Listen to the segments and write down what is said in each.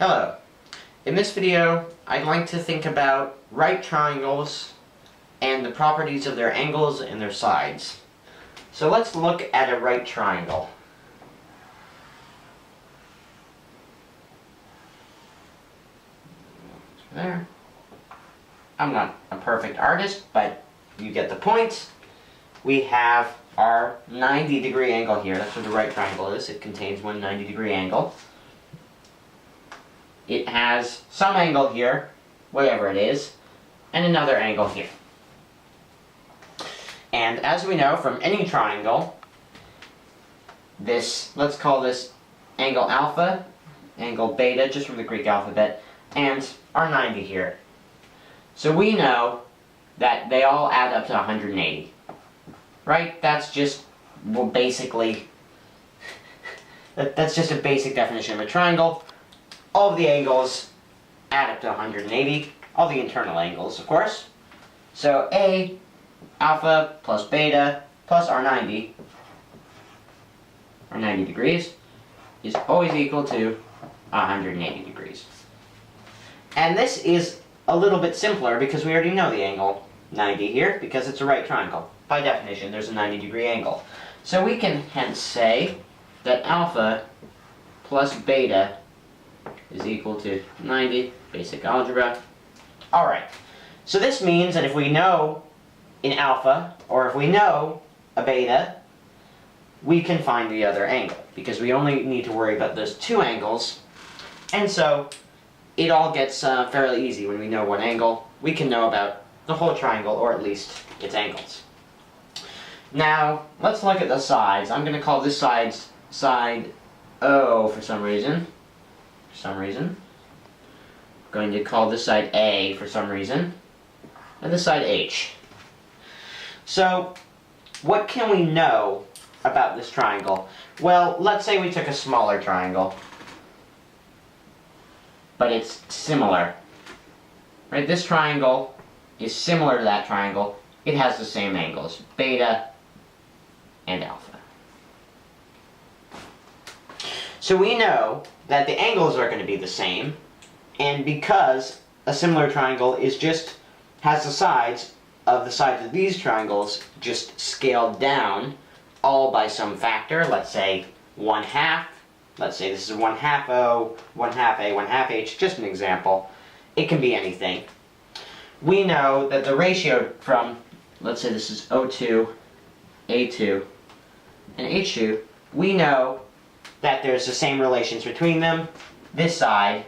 Hello. In this video, I'd like to think about right triangles and the properties of their angles and their sides. So let's look at a right triangle. There. I'm not a perfect artist, but you get the point. We have our 90-degree angle here. That's what the right triangle is. It contains one 90-degree angle. It has some angle here, whatever it is, and another angle here. And as we know from any triangle, let's call this angle alpha, angle beta, just from the Greek alphabet, and our 90 here. So we know that they all add up to 180. Right? That's just, well, basically, that's just a basic definition of a triangle. All of the angles add up to 180. All the internal angles, of course. So A, alpha plus beta plus our 90 degrees, is always equal to 180 degrees. And this is a little bit simpler because we already know the angle 90 here because it's a right triangle. By definition, there's a 90-degree angle. So we can hence say that alpha plus beta is equal to 90, basic algebra. Alright, so this means that if we know an alpha, or if we know a beta, we can find the other angle, because we only need to worry about those two angles, and so it all gets fairly easy when we know one angle. We can know about the whole triangle, or at least its angles. Now, let's look at the sides. I'm going to call this side O for some reason. I'm going to call this side A for some reason. And this side H. So, what can we know about this triangle? Well, let's say we took a smaller triangle. But it's similar. Right? This triangle is similar to that triangle. It has the same angles, beta and alpha. So we know that the angles are going to be the same, and because a similar triangle has the sides of these triangles just scaled down, all by some factor, let's say 1/2. Let's say this is 1/2 O, 1/2 A, 1/2 H, just an example. It can be anything. We know that the ratio from, let's say this is O2, A2, and H2, we know that there's the same relations between them. This side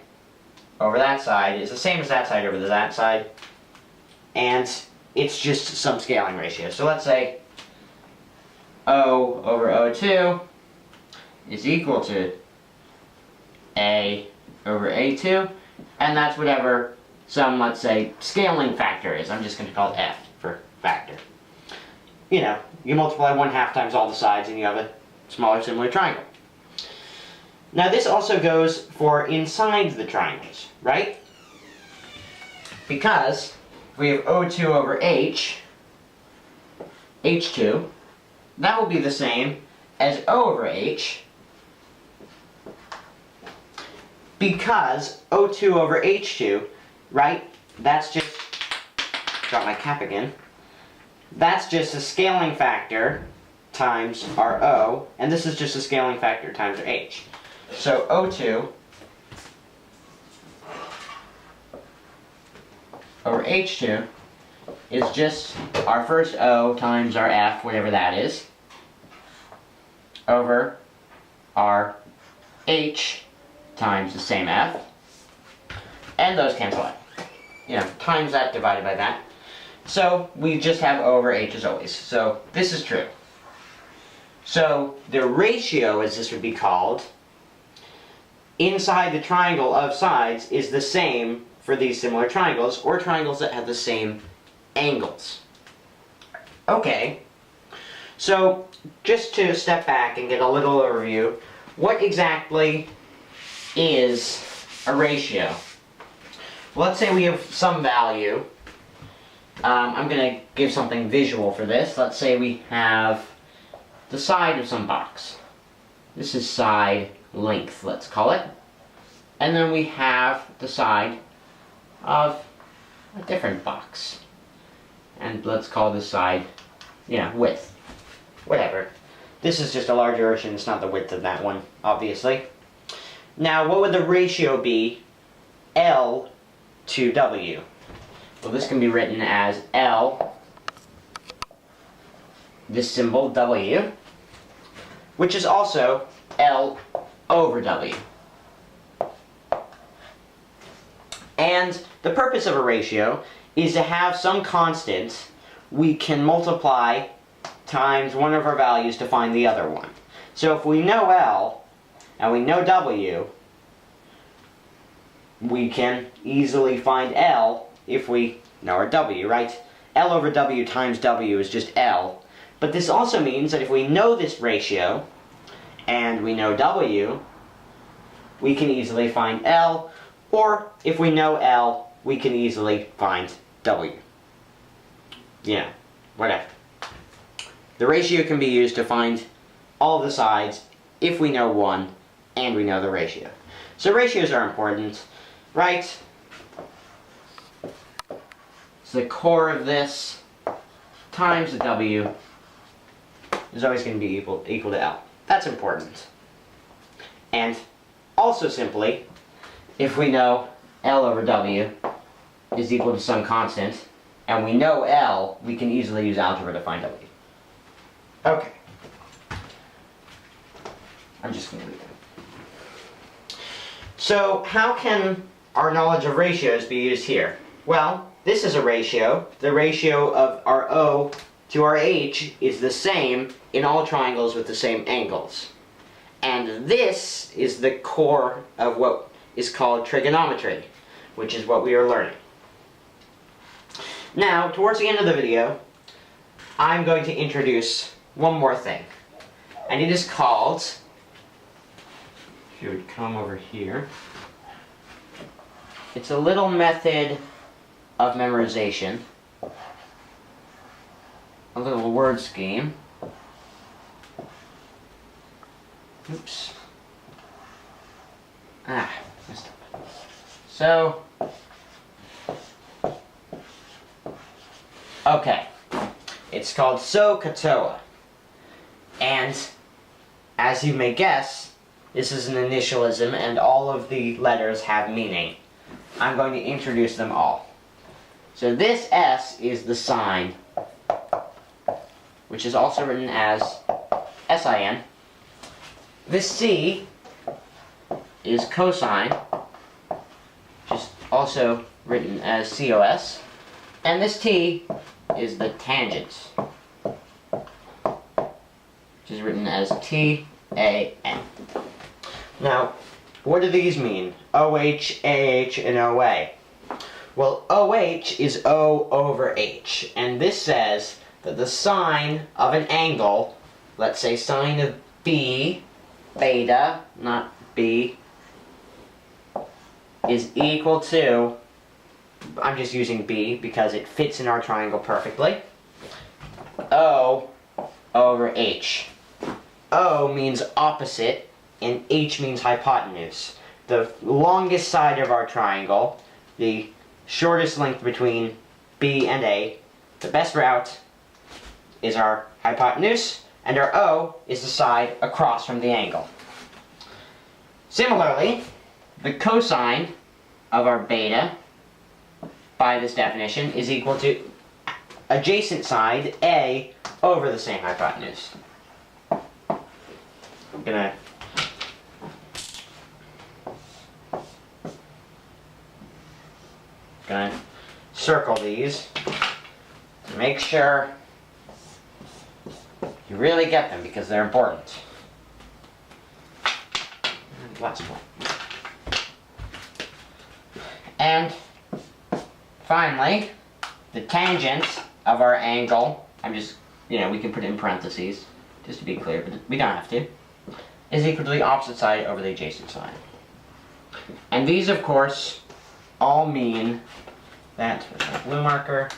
over that side is the same as that side over that side, and it's just some scaling ratio. So let's say O over O2 is equal to A over A2, and that's whatever some, let's say, scaling factor is. I'm just going to call it F for factor. You know, you multiply 1/2 times all the sides and you have a smaller similar triangle. Now this also goes for inside the triangles, right? Because we have O2 over H, H2, that will be the same as O over H, because O2 over H2, right, that's just, got my cap again, that's just a scaling factor times our O, and this is just a scaling factor times our H. So O2 over H2 is just our first O times our F, whatever that is, over our H times the same F, and those cancel out. You know, times that divided by that. So we just have O over H as always. So this is true. So the ratio, as this would be called, inside the triangle of sides is the same for these similar triangles, or triangles that have the same angles. Okay, so just to step back and get a little overview, what exactly is a ratio? Well, let's say we have some value. I'm going to give something visual for this. Let's say we have the side of some box. This is side length, let's call it. And then we have the side of a different box. And let's call this side, width. Whatever. This is just a larger version, it's not the width of that one, obviously. Now, what would the ratio be L to W? Well, this can be written as L, this symbol W, which is also L over W. And the purpose of a ratio is to have some constant we can multiply times one of our values to find the other one. So if we know L and we know W, we can easily find L if we know our W, right? L over W times W is just L. But this also means that if we know this ratio and we know W, we can easily find L, or if we know L, we can easily find W. Whatever. The ratio can be used to find all of the sides if we know one and we know the ratio. So ratios are important, right? So the core of this times the W is always going to be equal to L. That's important. And also simply, if we know L over W is equal to some constant, and we know L, we can easily use algebra to find W. Okay. I'm just going to read it. So how can our knowledge of ratios be used here? Well, this is a ratio. The ratio of our O to our H is the same in all triangles with the same angles. And this is the core of what is called trigonometry, which is what we are learning. Now, towards the end of the video, I'm going to introduce one more thing. And it is called, if you would come over here, it's a little method of memorization, a little word scheme. Oops. Messed up. So, okay. It's called SOHCAHTOA. And, as you may guess, this is an initialism and all of the letters have meaning. I'm going to introduce them all. So this S is the sine, which is also written as SIN. This C is cosine, which is also written as COS. And this T is the tangent, which is written as TAN. Now, what do these mean? OH, AH, and OA. Well, OH is O over H, and this says that the sine of an angle, let's say sine of B, beta, not B, is equal to, I'm just using B because it fits in our triangle perfectly, O over H. O means opposite, and H means hypotenuse. The longest side of our triangle, the shortest length between B and A, the best route is our hypotenuse, and our O is the side across from the angle. Similarly, the cosine of our beta, by this definition, is equal to adjacent side, A, over the same hypotenuse. I'm gonna circle these to make sure you really get them because they're important. And last one. And finally, the tangent of our angle, we can put it in parentheses just to be clear, but we don't have to, is equal to the opposite side over the adjacent side. And these, of course, all mean that, with my blue marker,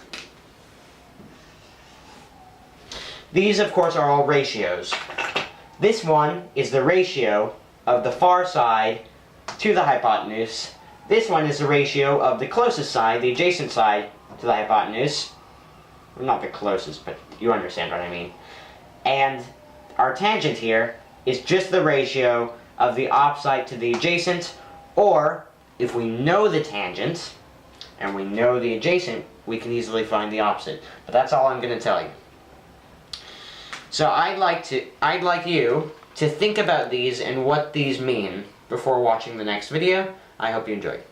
these, of course, are all ratios. This one is the ratio of the far side to the hypotenuse. This one is the ratio of the closest side, the adjacent side, to the hypotenuse. Not the closest, but you understand what I mean. And our tangent here is just the ratio of the opposite to the adjacent, or if we know the tangent and we know the adjacent, we can easily find the opposite. But that's all I'm going to tell you. So I'd like you to think about these and what these mean before watching the next video. I hope you enjoyed.